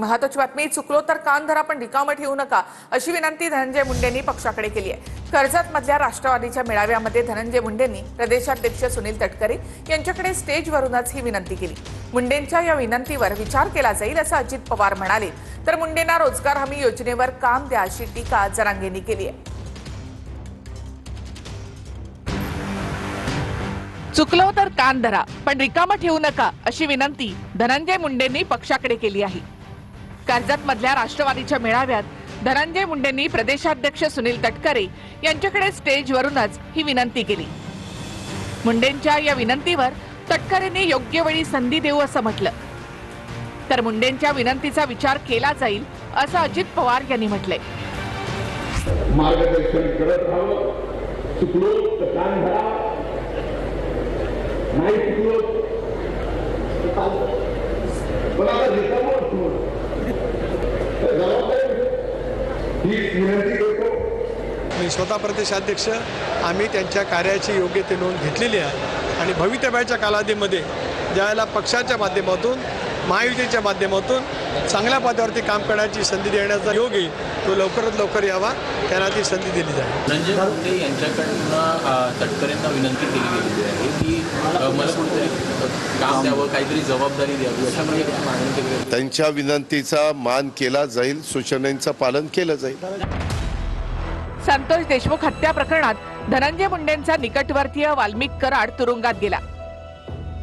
महत्वाची बातमी, चुकलो तर कान धरा पण रिकामं ठेवू नका अशी विनंती धनंजय मुंडेंनी पक्षाकडे केली आहे। कर्जत मधल्या राष्ट्रवादीच्या मेळाव्यामध्ये धनंजय मुंडेंनी प्रदेशाध्यक्ष सुनील तटकरे यांच्याकडे स्टेजवरूनच ही विनंती केली। मुंडेंच्या या विनंतीवर विचार केला जाईल असं अजित पवार म्हणाले, तर मुंडेंना रोजगार हमी योजनेवर काम द्या अशी टीका जरांगेंनी केली आहे। चुकलो तर कान धरा पण रिकामं ठेवू नका अशी विनंती धनंजय मुंडेंनी पक्षाकडे केली आहे। कर्जत मधल्या राष्ट्रवादीच्या मेळाव्यात धनंजय मुंडेंनी प्रदेशाध्यक्ष सुनील तटकरे यांच्याकडे स्टेजवरूनच ही विनंती केली। मुंडेंच्या या विनंतीवर तटकरेंनी योग्य वेळी संधी देऊ असं म्हटलं, तर मुंडेंच्या विनंतीचा विचार केला जाईल असं अजित पवार यांनी म्हटलंय। मार्गदर्शन करत राहावं, चुकलो तर कान धरा, नाही चुकलो मी स्वतः प्रदेशाध्यक्ष आम्ही त्यांच्या कार्याची योग्य ते नोंद घेतलेली आहे आणि भवितव्याच्या कालावधीमध्ये ज्यावेळेला पक्षाच्या माध्यमातून महायुतीच्या माध्यमातून चांगल्या पदावरती काम करण्याची संधी देण्याचा योग येईल तो लवकरात लवकर यावा, त्यांना ती संधी दिली जाईल। धनंजय मुंडे यांच्याकडनं तटकरेंना विनंती केली गेलेली आहे की मला कुठेतरी काम द्यावं, काहीतरी जबाबदारी द्यावी अशा प्रकारे मागणी केली आहे। त्यांच्या विनंतीचा मान केला जाईल, सूचनांचं पालन केलं जाईल। संतोष देशमुख हत्या प्रकरणात धनंजय मुंडेंचा निकटवर्तीय वाल्मिक कराड तुरुंगात गेला।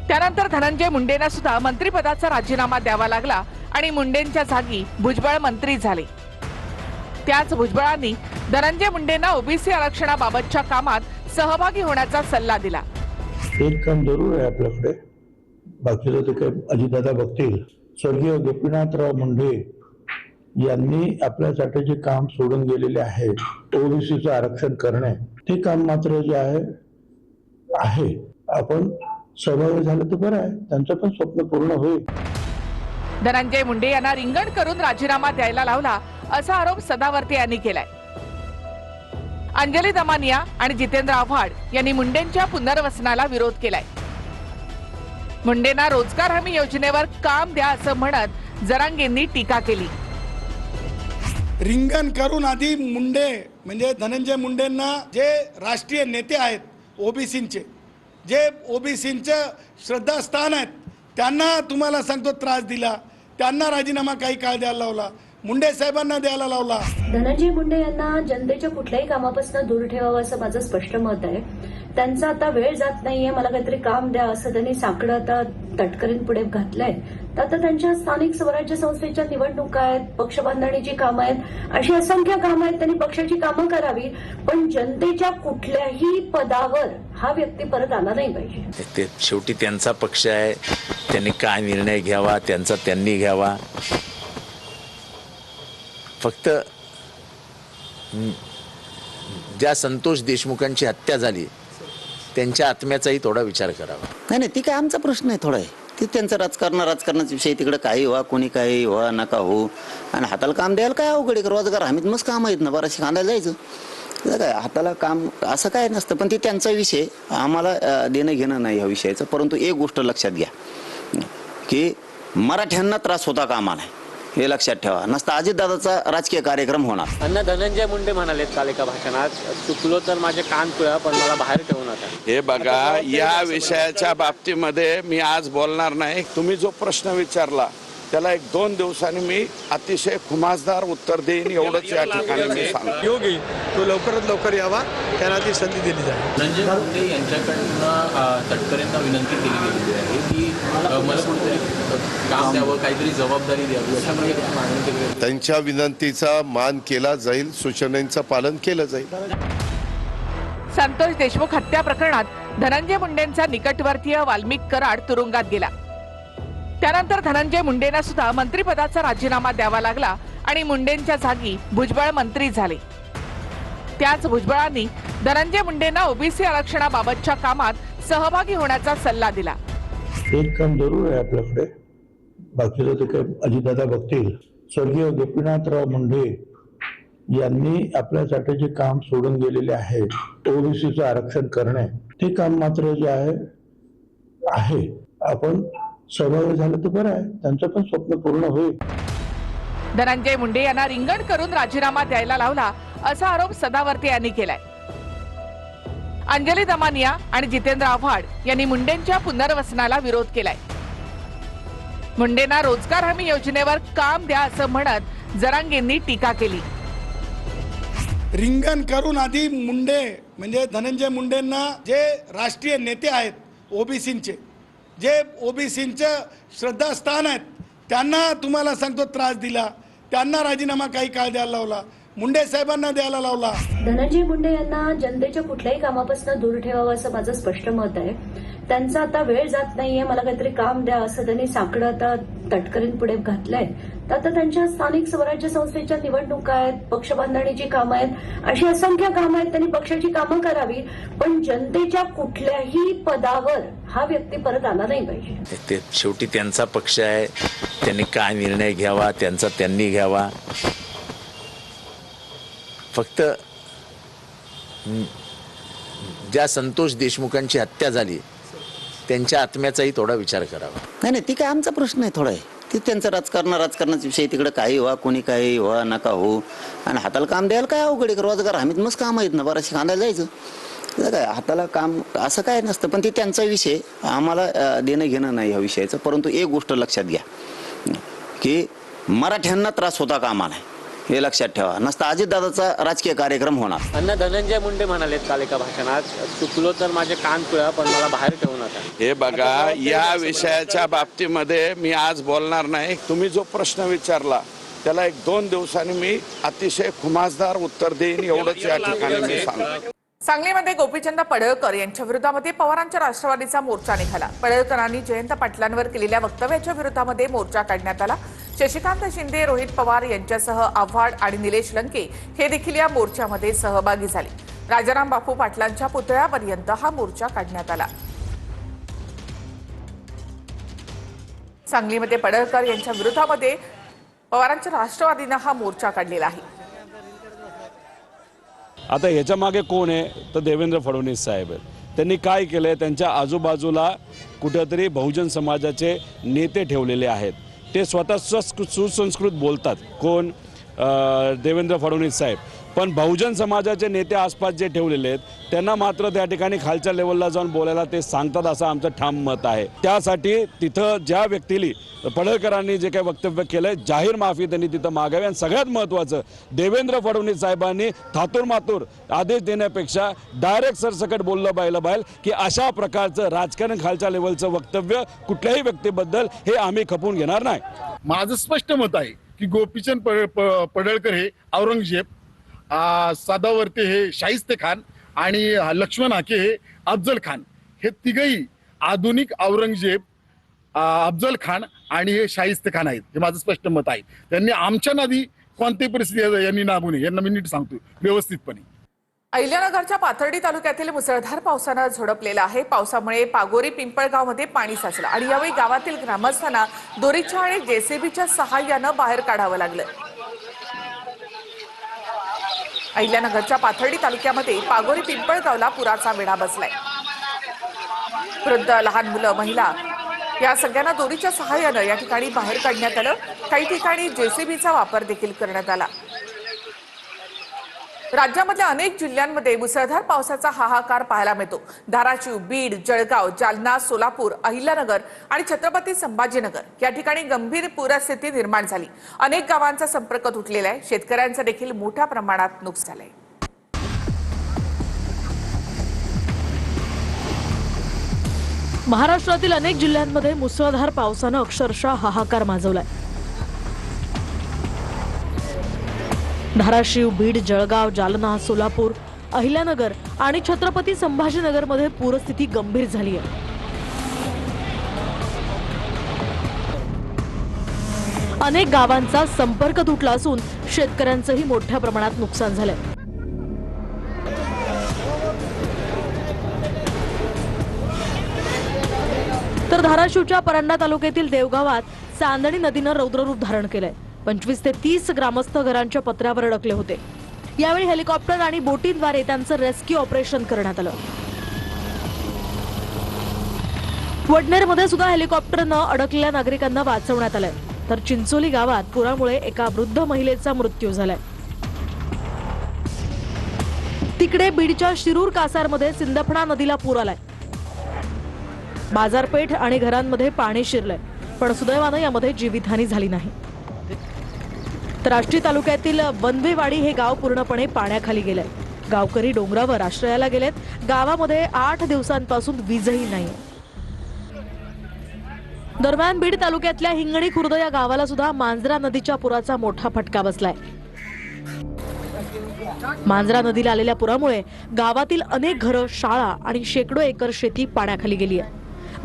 त्यानंतर धनंजय मुंडेंना सुद्धा मंत्रिपदाचा राजीनामा द्यावा लागला आणि मुंडेंच्या जागी भुजबळ मंत्री झाले। त्याच भुजबळांनी धनंजय मुंडेंना ओबीसी आरक्षणाबाबतच्या कामात सहभागी होण्याचा सल्ला दिला। एक काम जरूर आहे आपल्याकडे, बाकीचं ते काही अजितदादा बघतील। स्वर्गीय गोपीनाथराव मुंडे यांनी आपल्यासाठी जे काम सोडून गेलेले आहे ओबीसीचं आरक्षण करणे, ते काम मात्र जे आहे आपण सहभागी झालं तर बरं आहे, त्यांचं पण स्वप्न पूर्ण होईल। धनंजय मुंडे यांना रिंगण करून राजीनामा द्यायला लावला असा आरोप सदावर्ते यांनी केलाय। अंजली दमानिया आणि जितेंद्र आव्हाड यांनी मुंडेंच्या पुनर्वसनाला विरोध केलाय। मुंडेंना रोजगार हमी योजनेवर काम द्या असं म्हणत जरांगेंनी टीका केली। रिंगण करून आधी मुंडे म्हणजे धनंजय मुंडेंना जे राष्ट्रीय नेते आहेत ओबीसींचे, जे ओबीसींचं श्रद्धास्थान आहेत, त्यांना तुम्हाला सांगतो त्रास दिला, त्यांना राजीनामा काही काळ द्यायला लावला, मुंडे साहेबांना द्यायला लावला। धनंजय मुंडे यांना जनतेच्या कुठल्याही कामापासून दूर ठेवावं असं माझं स्पष्ट मत आहे। त्यांचा आता वेळ जात नाहीये, मला काहीतरी काम द्या असं त्यांनी साकडं आता तटकरेंपुढे घातलंय। तर आता त्यांच्या स्थानिक स्वराज्य संस्थेच्या निवडणुका आहेत, पक्षबांधणीची कामं आहेत, अशी असंख्य कामं आहेत, त्यांनी पक्षाची कामं करावी, पण जनतेच्या कुठल्याही पदावर हा व्यक्ती परत आला नाही पाहिजे। ते शेवटी त्यांचा पक्ष आहे, त्यांनी काय निर्णय घ्यावा त्यांचा त्यांनी घ्यावा। फक्त ज्या संतोष देशमुखांची हत्या झाली त्यांच्या आत्म्याचाही थोडा विचार करावा। नाही ती काय आमचा प्रश्न आहे, थोडा आहे ते त्यांचं राजकारणाचा विषय, तिकडे काही व्हा कोणी काही व्हा नका हो, आणि हाताला काम द्यायला काय अवघड आहे, रोजगार हमीत मस्त काम आहेत ना, बराचशी खांदायला जायचं काय हाताला काम असं काय नसतं, पण ते त्यांचा विषय, आम्हाला देणं घेणं नाही या विषयाचं। परंतु एक गोष्ट लक्षात घ्या की मराठ्यांना त्रास होता कामा नाही, हे लक्षात ठेवा, नसता अजितदादाचा राजकीय कार्यक्रम होणार। अण्णा धनंजय मुंडे म्हणालेत काल एका भाषणात, चुकलो तर माझे कान पिळा पण मला बाहेर ठेवू नका। हे बघा, या विषयाच्या बाबतीमध्ये मी आज बोलणार नाही। तुम्ही जो प्रश्न विचारला त्याला 1-2 दिवसांनी मी अतिशय खुमासदार उत्तर देईन, एवढंच या ठिकाणी मी सांगतो। योग येईल तो लवकरात लवकर यावा, त्यांना ती संधी दिली जाईल। धनंजय मुंडे यांच्याकडनं तटकरेंना विनंती केली गेलेली आहे की मला कुठेतरी काम द्यावं, काहीतरी जबाबदारी द्यावी अशा प्रकारे मागणी केली आहे। त्यांच्या विनंतीचा मान केला जाईल, सूचनांचं पालन केलं जाईल। संतोष देशमुख हत्या प्रकरणात धनंजय मुंडेंचा निकटवर्तीय वाल्मिक कराड तुरुंगात गेला। त्यानंतर धनंजय मुंडेंना सुद्धा मंत्रिपदाचा राजीनामा द्यावा लागला आणि मुंडेंच्या जागी भुजबळ मंत्री झाले। त्याच भुजबळांनी धनंजय मुंडेंना ओबीसी आरक्षणाबाबतच्या कामात सहभागी होण्याचा सल्ला दिला। एक काम जरूर आहे आपल्याकडे, बाकीचं ते काही अजितदादा बघतील। स्वर्गीय गोपीनाथराव मुंडे यांनी आपल्यासाठी जे काम सोडून गेलेले आहे ओबीसीचं आरक्षण करणे, ते काम मात्र जे आहे आपण सहभागी झालं तर बरं आहे, त्यांचं पण स्वप्न पूर्ण होईल। धनंजय मुंडे यांना रिंगण करून राजीनामा द्यायला लावला असा आरोप सदावर्ते यांनी केलाय. अंजली दमानिया आणि जितेंद्र आव्हाड यांनी मुंडेंच्या पुनर्वसनाला विरोध केलाय. मुंडेंना रोजगार हमी योजनेवर काम द्या असं म्हणत जरांगेंनी टीका केली. रिंगण करून आधी मुंडे म्हणजे धनंजय मुंडेंना जे राष्ट्रीय नेते आहेत ओबीसींचे, जे ओबीसींचं श्रद्धास्थान आहेत, त्यांना तुम्हाला सांगतो त्रास दिला, त्यांना राजीनामा काही काळ द्यायला लावला, मुंडे साहेबांना द्यायला लावला. धनंजय मुंडे यांना जनतेच्या कुठल्याही कामापासून दूर ठेवावं असं माझं स्पष्ट मत आहे. त्यांचा आता वेळ जात नाहीये, मला काहीतरी काम द्या असं त्यांनी साकडं आता तटकरींपुढे घातलंय. तर आता त्यांच्या स्थानिक स्वराज्य संस्थेच्या निवडणुका आहेत, पक्षबांधणीची कामं आहेत, अशी असंख्य कामं आहेत. त्यांनी पक्षाची कामं करावी, पण जनतेच्या कुठल्याही पदावर हा व्यक्ती परत आला नाही पाहिजे. ते शेवटी त्यांचा पक्ष आहे, त्यांनी काय निर्णय घ्यावा त्यांचा त्यांनी घ्यावा. फक्त ज्या संतोष देशमुखांची हत्या झाली त्यांच्या आत्म्याचाही थोडा विचार करावा. नाही, ती काय आमचा प्रश्न आहे थोडा आहे. ती त्यांचं राजकारणाचा विषय, तिकडे काही व्हा कोणी काही व्हा नका हो. आणि हाताला काम द्यायला काय अवघड आहे, रोजगार हमीत मस्त काम आहेत ना, बराचसे खांदायला जायचं. काय हाताला काम असं काय नसतं, पण ते त्यांचा विषय, आम्हाला देणं घेणं नाही ह्या विषयाचं. परंतु एक गोष्ट लक्षात घ्या की मराठ्यांना त्रास होता कामा नाही, हे लक्षात ठेवा. नसता अजितदादाचा राजकीय कार्यक्रम होणार. अण्णा धनंजय मुंडे म्हणालेत काल एका भाषणात, चुकलो तर माझे कान पिळा पण मला बाहेर ठेवू नका. हे बघा, या विषयाच्या बाबतीमध्ये मी आज बोलणार नाही. तुम्ही जो प्रश्न विचारला त्याला 1-2 दिवसांनी मी अतिशय खुमासदार उत्तर देईन, एवढंच या ठिकाणी मी सांगतो. सांगलीमध्ये गोपीचंद पडळकर यांच्या विरोधामध्ये पवारांच्या राष्ट्रवादीचा मोर्चा निघाला. पडळकरांनी जयंत पाटलांवर केलेल्या वक्तव्याच्या विरोधामध्ये मोर्चा काढण्यात आला. शशिकांत शिंदे, रोहित पवार यांच्यासह आव्हाड आणि निलेश लंके हे देखील या मोर्चामध्ये सहभागी झाले. राजाराम बापू पाटलांच्या पुतळ्यापर्यंत हा मोर्चा काढण्यात आला. सांगलीमध्ये पडळकर यांच्या विरोधामध्ये पवारांच्या राष्ट्रवादीनं हा मोर्चा काढलेला आहे. आता ह्याच्या मागे कोण आहे तर देवेंद्र फडणवीस साहेब आहेत. त्यांनी काय केलंय, त्यांच्या आजूबाजूला कुठेतरी बहुजन समाजाचे नेते ठेवलेले आहेत. ते स्वतः सुसंस्कृत बोलतात. कोण? देवेंद्र फडणवीस साहेब. पण बहुजन समाजाचे नेते आसपास जे ठेवलेले आहेत त्यांना मात्र त्या ठिकाणी खालच्या लेवलला जाऊन बोलायला ते सांगतात, असं आमचं ठाम मत आहे. त्यासाठी तिथं ज्या व्यक्तीली पडळकरांनी जे काही वक्तव्य केलंय, जाहीर माफी त्यांनी तिथं मागावी. आणि सगळ्यात महत्त्वाचं, देवेंद्र फडणवीस साहेबांनी थातूर मातूर आदेश देण्यापेक्षा डायरेक्ट सरसकट बोललं पाहिजे की अशा प्रकारचं राजकारण खालच्या लेवलचं वक्तव्य कुठल्याही व्यक्तीबद्दल हे आम्ही खपून घेणार नाही. माझं स्पष्ट मत आहे की गोपीचंद पडळकर हे औरंगजेब, सदावर्ते हे शाहिस्ते खान आणि लक्ष्मण हाके हे अफजल खान, हे तिघही आधुनिक औरंगजेब, अफजल खान आणि हे शाहिस्ते खान आहेत. हे माझं स्पष्ट मत आहे. त्यांनी आमच्या नादी कोणत्याही परिस्थिती यांनी नागू नये, यांना मी नीट सांगतो व्यवस्थितपणे. अहिल्यानगरच्या पाथर्डी तालुक्यातील मुसळधार पावसानं झोडपलेला आहे. पावसामुळे पागोरी पिंपळगावमध्ये पाणी साचलं आणि यावेळी गावातील ग्रामस्थांना दोरीच्या आणि जेसीबीच्या सहाय्यानं बाहेर काढावं लागलं. अहिल्यानगरच्या पाथर्डी तालुक्यामध्ये पागोरी पिंपळगावला पुराचा वेढा बसलाय. वृद्ध, लहान मुलं, महिला या सगळ्यांना दोरीच्या सहाय्यानं या ठिकाणी बाहेर काढण्यात आलं. काही ठिकाणी जेसीबीचा वापर देखील करण्यात आला. राज्यामधल्या अनेक जिल्ह्यांमध्ये मुसळधार पावसाचा हाहाकार पाहायला मिळतो. धाराशिव, बीड, जळगाव, जालना, सोलापूर, अहिल्यानगर आणि छत्रपती संभाजीनगर या ठिकाणी गंभीर पूरस्थिती निर्माण झाली. अनेक गावांचा संपर्क तुटलेला आहे. शेतकऱ्यांचं देखील मोठ्या प्रमाणात नुकसान झालंय. महाराष्ट्रातील अनेक जिल्ह्यांमध्ये मुसळधार पावसानं अक्षरशः हाहाकार माजवलाय. धाराशिव, बीड, जळगाव, जालना, सोलापूर, अहिल्यानगर आणि छत्रपती संभाजीनगरमध्ये पूरस्थिती गंभीर झाली आहे. अनेक गावांचा संपर्क तुटला असून शेतकऱ्यांचंही मोठ्या प्रमाणात नुकसान झालंय. तर धाराशिवच्या परांडा तालुक्यातील देवगावात चांदणी नदीनं रौद्ररूप धारण केलंय. 25 ते 30 ग्रामस्थ घरांच्या पत्र्यावर अडकले होते. यावेळी हेलिकॉप्टर आणि बोटीद्वारे त्यांचं रेस्क्यू ऑपरेशन करण्यात आलं. वडनेरमध्ये सुद्धा हेलिकॉप्टरनं अडकलेल्या नागरिकांना वाचवण्यात आलंय. तर चिंचोली गावात पुरामुळे एका वृद्ध महिलेचा मृत्यू झालाय. तिकडे बीडच्या शिरूर कासारमध्ये सिंदफणा नदीला पूर आलाय. बाजारपेठ आणि घरांमध्ये पाणी शिरलंय, पण सुदैवानं यामध्ये जीवितहानी झाली नाही. तर आष्टी तालुक्यातील वनवेवाडी हे गाव पूर्णपणे पाण्याखाली गेलंय. गावकरी डोंगरावर आश्रयाला गेलेत. गावामध्ये 8 दिवसांपासून वीजही नाही. दरम्यान बीड तालुक्यातल्या हिंगणी खुर्द या गावाला सुद्धा मांजरा नदीच्या पुराचा मोठा फटका बसलाय. मांजरा नदीला आलेल्या पुरामुळे गावातील अनेक घरं, शाळा आणि शेकडो एकर शेती पाण्याखाली गेली आहे.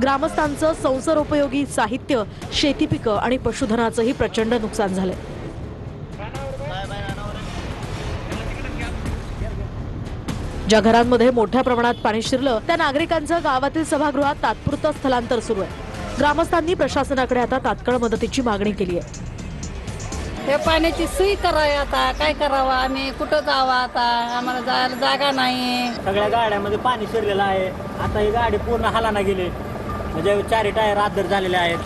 ग्रामस्थांचं संसारोपयोगी साहित्य, शेती पिकं आणि पशुधनाचंही प्रचंड नुकसान झालंय. ज्या घरांमध्ये मोठ्या प्रमाणात पाणी शिरलं त्या नागरिकांचं गावातील सभागृहात तात्पुरतं स्थलांतर सुरू आहे. ग्रामस्थांनी प्रशासनाकडे आता तात्काळ मदतीची मागणी केली आहे. हे पाण्याची सोय करावी, आता काय करावं, आम्ही कुठं जावं, आता आम्हाला जायला जागा नाही. सगळ्या गाड्यामध्ये पाणी शिरलेलं आहे. आता ही गाडी पूर्ण हालाना गेली, म्हणजे 4 टायर आदर झालेले आहेत.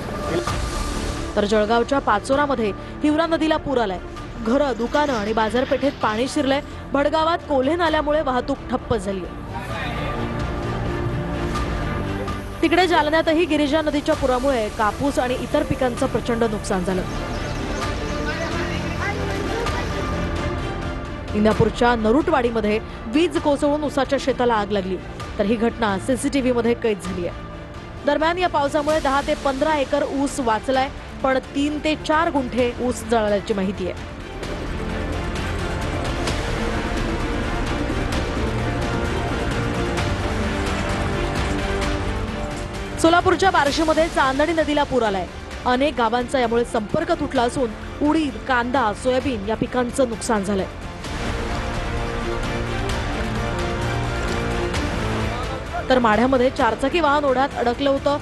तर जळगावच्या पाचोरामध्ये हिवरा नदीला पूर आलाय. घरं, दुकानं आणि बाजारपेठेत पाणी शिरलंय. भडगावात कोल्हे नाल्यामुळे वाहतूक ठप्प झाली. तिकडे जालन्यातही गिरिजा नदीच्या पुरामुळे कापूस आणि इतर पिकांचं प्रचंड नुकसान झालं. इंदापूरच्या नरुटवाडीमध्ये वीज कोसळून उसाच्या शेताला आग लागली. तर ही घटना सीसीटीव्हीमध्ये कैद झाली आहे. दरम्यान या पावसामुळे 10 ते 15 एकर ऊस वाचलाय, पण 3 ते 4 गुंठे ऊस जळाल्याची माहिती आहे. सोलापूरच्या बार्शीमध्ये चांदणी नदीला पूर आलाय. अनेक गावांचा यामुळे संपर्क तुटला असून उडीद, कांदा, सोयाबीन या पिकांचं नुकसान झालंय. तर माढ्यामध्ये 4चाकी वाहन ओढ्यात अडकलं होतं.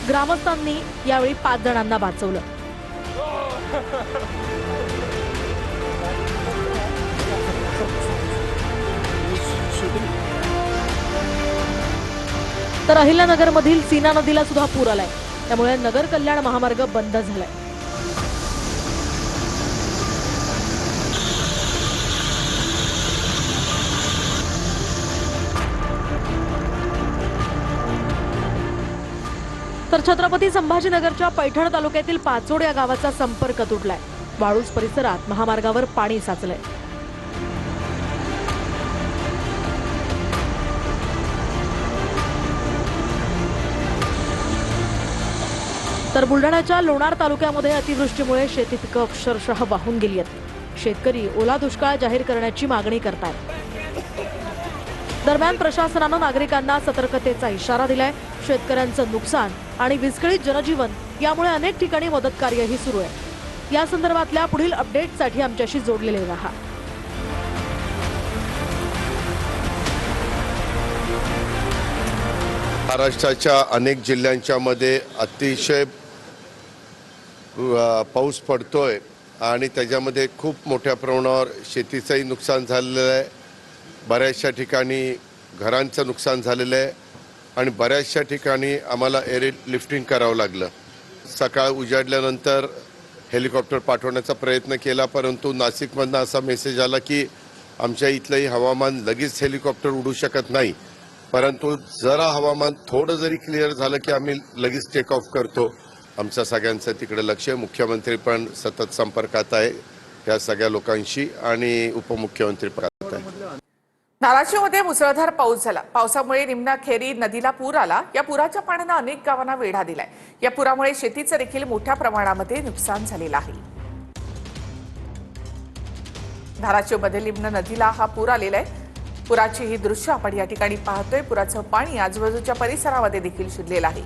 ग्रामस्थांनी यावेळी 5 जणांना वाचवलं. तर अहिल्यानगरमधील सीना नदीला सुद्धा पूर आलाय. त्यामुळे नगर कल्याण महामार्ग बंद झालाय. तर छत्रपती संभाजीनगरच्या पैठण तालुक्यातील पाचोड या गावाचा संपर्क तुटलाय. वाळूज परिसरात महामार्गावर पाणी साचलंय. तर बुलढाण्याच्या लोणार तालुक्यामध्ये अतिवृष्टीमुळे शेती पिकं अक्षरशः वाहून गेली आहेत. शेतकरी ओला दुष्काळ जाहीर करण्याची मागणी करतायत. दरम्यान प्रशासनानं नागरिकांना सतर्कतेचा इशारा दिलाय. शेतकऱ्यांचं नुकसान आणि विस्कळीत जनजीवन यामुळे अनेक ठिकाणी मदत कार्यही सुरू आहे. या संदर्भातल्या पुढील अपडेटसाठी आमच्याशी जोडलेले राहा. महाराष्ट्राच्या अनेक जिल्ह्यांच्या मध्ये अतिशय पाऊस पडतोय आणि त्याच्यामध्ये खूप मोठ्या प्रमाणावर शेतीचंही नुकसान झालेलं आहे. बऱ्याचशा ठिकाणी घरांचं नुकसान झालेलं आहे आणि बऱ्याचशा ठिकाणी आम्हाला एअरलिफ्टिंग करावं लागलं. सकाळ उजाडल्यानंतर हेलिकॉप्टर पाठवण्याचा प्रयत्न केला, परंतु नाशिकमधनं असा मेसेज आला की आमच्या इथलंही हवामान लगेच हेलिकॉप्टर उडू शकत नाही, परंतु जरा हवामान थोडं जरी क्लिअर झालं की आम्ही लगेच टेक ऑफ करतो. आमच्या सगळ्यांचं तिकडे लक्ष आहे. मुख्यमंत्री पण सतत संपर्कात आहे या सगळ्या लोकांशी आणि उपमुख्यमंत्री पण आहे. धाराशिवमध्ये मुसळधार पाऊस झाला. पावसामुळे निम्ना खेरी नदीला पूर आला. या पुराच्या पाण्यानं अनेक गावांना वेढा दिलाय. या पुरामुळे शेतीचं देखील मोठ्या प्रमाणामध्ये नुकसान झालेलं आहे. धाराशिवमध्ये निम्न नदीला हा पूर आलेला आहे. पुराची ही दृश्य आपण या ठिकाणी पाहतोय. पुराचं पाणी आजूबाजूच्या परिसरामध्ये देखील शिरलेलं आहे.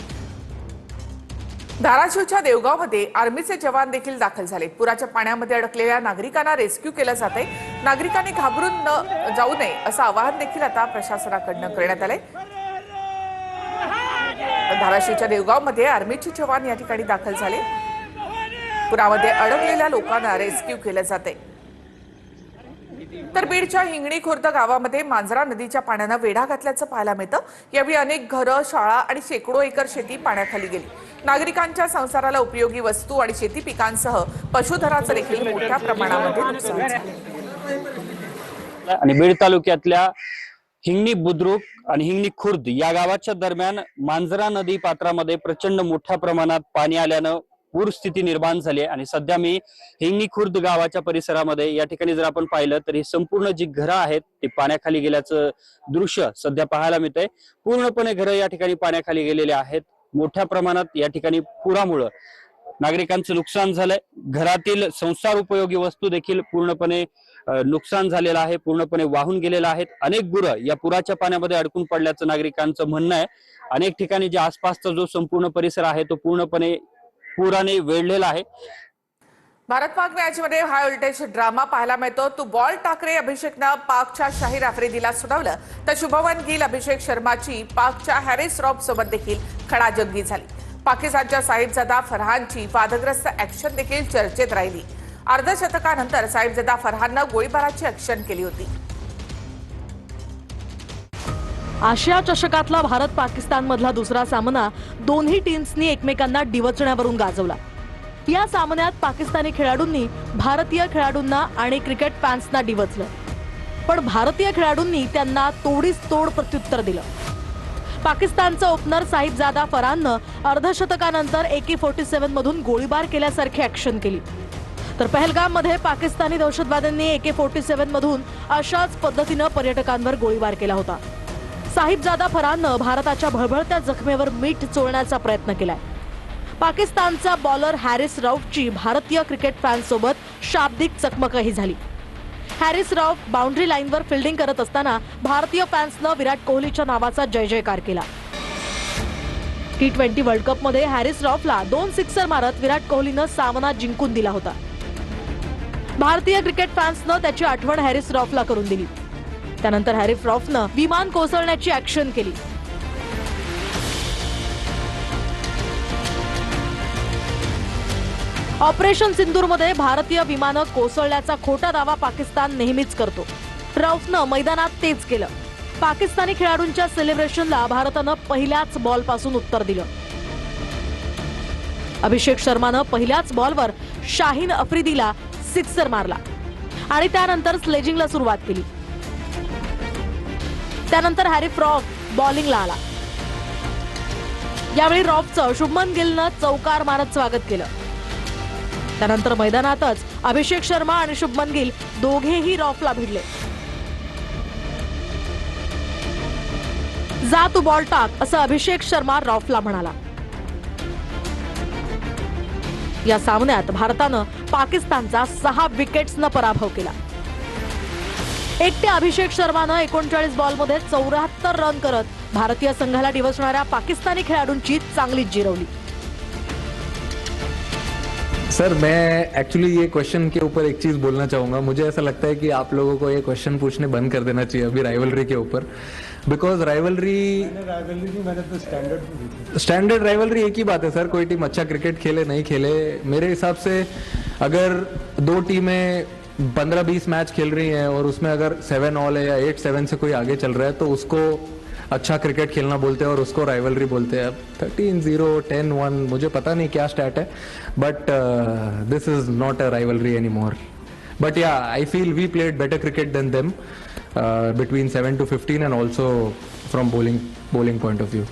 धाराशिवच्या देवगावमध्ये आर्मीचे जवान देखील दाखल झालेत. पुराच्या पाण्यामध्ये अडकलेल्या नागरिकांना रेस्क्यू केलं जातंय. नागरिकांनी घाबरून न जाऊ नये असं आवाहन देखील आता प्रशासनाकडनं करण्यात आलंय. धाराशिवच्या देवगावमध्ये आर्मीचे जवान या ठिकाणी दाखल झाले. पुरामध्ये अडकलेल्या लोकांना रेस्क्यू केलं जातंय. तर बीडच्या हिंगणी खुर्द गावामध्ये मांजरा नदीच्या पाण्यानं वेढा घातल्याचं पाहायला मिळतं. यावेळी अनेक घरं, शाळा आणि शेकडो एकर शेती पाण्याखाली गेली. नागरिकांच्या संसाराला उपयोगी वस्तू आणि शेती पिकांसह पशुधनाचं देखील मोठ्या प्रमाणामध्ये नुकसान झालं. आणि बीड तालुक्यातल्या हिंगणी बुद्रुक आणि हिंगणी खुर्द या गावाच्या दरम्यान मांजरा नदी पात्रामध्ये प्रचंड मोठ्या प्रमाणात पाणी आल्यानं पूर स्थिती निर्माण झाली आहे. आणि सध्या मी हिंगणी खुर्द गावाच्या परिसरामध्ये या ठिकाणी जर आपण पाहिलं तर ही संपूर्ण जी घरं आहेत ते पाण्याखाली गेल्याचं दृश्य सध्या पाहायला मिळतंय. पूर्णपणे घरं या ठिकाणी पाण्याखाली गेलेले आहेत. मोठ्या प्रमाणात या ठिकाणी पुरामुळं नागरिकांचं नुकसान झालंय. घरातील संसार उपयोगी वस्तू देखील पूर्णपणे नुकसान झालेलं आहे, पूर्णपणे वाहून गेलेलं आहेत. अनेक गुरं या पुराच्या पाण्यामध्ये अडकून पडल्याचं नागरिकांचं म्हणणं आहे. अनेक ठिकाणी जे आसपासचा जो संपूर्ण परिसर आहे तो पूर्णपणे पुराने वेढलेला आहे. भारत पाक मॅच मध्ये हाय व्होल्टेज ड्रामा पाहायला मिळतो. तू बॉल टाकरे अभिषेकनं पाकच्या शाहीर आफ्रिदीला सुनावलं, तर शुभमन गिल अभिषेक शर्माची पाकच्या हॅरिस रॉफ सोबत देखील खडाजंगी झाली. पाकिस्तानच्या साहिबजादा फरहानची वादग्रस्त ऍक्शन देखील चर्चेत राहिली. अर्धशतकानंतर साहिबजादा फरहाननं गोळीबाराची ऍक्शन केली होती. आशिया चषकातला भारत पाकिस्तान मधला दुसरा सामना दोन्ही टीम्सनी एकमेकांना डिवचण्यावरून गाजवला. या सामन्यात पाकिस्तानी खेळाडूंनी भारतीय खेळाडूंना आणि क्रिकेट फॅन्सना डिवचलं, पण भारतीय खेळाडूंनी त्यांना तोडीस तोड प्रत्युत्तर दिलं. पाकिस्तानचं ओपनर साहिबजादा फरहाननं अर्धशतकानंतर AK-47 मधून गोळीबार केल्यासारखी ऍक्शन केली. तर पहलगाममध्ये पाकिस्तानी दहशतवाद्यांनी AK-47 मधून अशाच पद्धतीनं पर्यटकांवर गोळीबार केला होता. साहिबजादा फरहाननं भारताच्या भळभळत्या जखमेवर मीठ चोळण्याचा प्रयत्न केलाय. पाकिस्तानचा बॉलर हॅरिस रौफची भारतीय क्रिकेट फॅन्ससोबत शाब्दिक चकमकही झाली. हॅरिस रौफ बाउंड्री लाईनवर फिल्डिंग करत असताना भारतीय फॅन्सनं विराट कोहलीच्या नावाचा जय जयकार केला. T20 वर्ल्ड कपमध्ये हॅरिस रौफला 2 सिक्सर मारत विराट कोहलीनं सामना जिंकून दिला होता. भारतीय क्रिकेट फॅन्सनं त्याची आठवण हॅरिस रौफला करून दिली. त्यानंतर हॅरिस रौफनं विमान कोसळण्याची ऍक्शन केली. ऑपरेशन सिंदूरमध्ये भारतीय विमानं कोसळल्याचा खोटा दावा पाकिस्तान नेहमीच करतो. रौफनं मैदानात तेच केलं. पाकिस्तानी खेळाडूंच्या सेलिब्रेशनला भारतानं पहिल्याच बॉलपासून उत्तर दिलं. अभिषेक शर्मानं पहिल्याच बॉलवर शाहीन आफ्रिदीला सिक्सर मारला आणि त्यानंतर स्लेजिंगला सुरुवात केली. त्यानंतर हॅरिस रौफ बॉलिंगला आला. यावेळी रौफचं शुभमन गिलनं चौकार मारत स्वागत केलं. त्यानंतर मैदानातच अभिषेक शर्मा आणि शुभमन गिल दोघेही रौफला भिडले. जा तू बॉल टाक असं अभिषेक शर्मा रौफला म्हणाला. या सामन्यात भारतानं पाकिस्तानचा 6 विकेट्सनं पराभव केला. एकट्या अभिषेक शर्मानं 39 बॉलमध्ये 74 रन करत भारतीय संघाला डिवचणाऱ्या पाकिस्तानी खेळाडूंची चांगलीच जिरवली. सर मैं एक्चुअली ये क्वेश्चन के ऊपर एक चीज बोलना चाहूंगा. मुझे ऐसा लगता है कि आप लोगों को ये क्वेश्चन पूछने बंद कर देना चाहिए अभी राइवलरी के ऊपर, बिकॉज राइवलरी स्टैंडर्ड राइवलरी एक ही बात है सर. कोई टीम अच्छा क्रिकेट खेले नहीं खेले, मेरे हिसाब से अगर 2 टीमें 15-20 मैच खेल रही हैं और उसमें अगर 7 ऑल है या 8-7 से कोई आगे चल रहा है तो उसको अच्छा क्रिकेट खेलना बोलते हैं और उसको राइवलरी बोलते हैं. 13-0, 10-1, मुझे पता नहीं क्या स्टैट है, but this is not a rivalry any more. But yeah I feel we played better cricket than them between 7 to 15 and also from bowling point of view.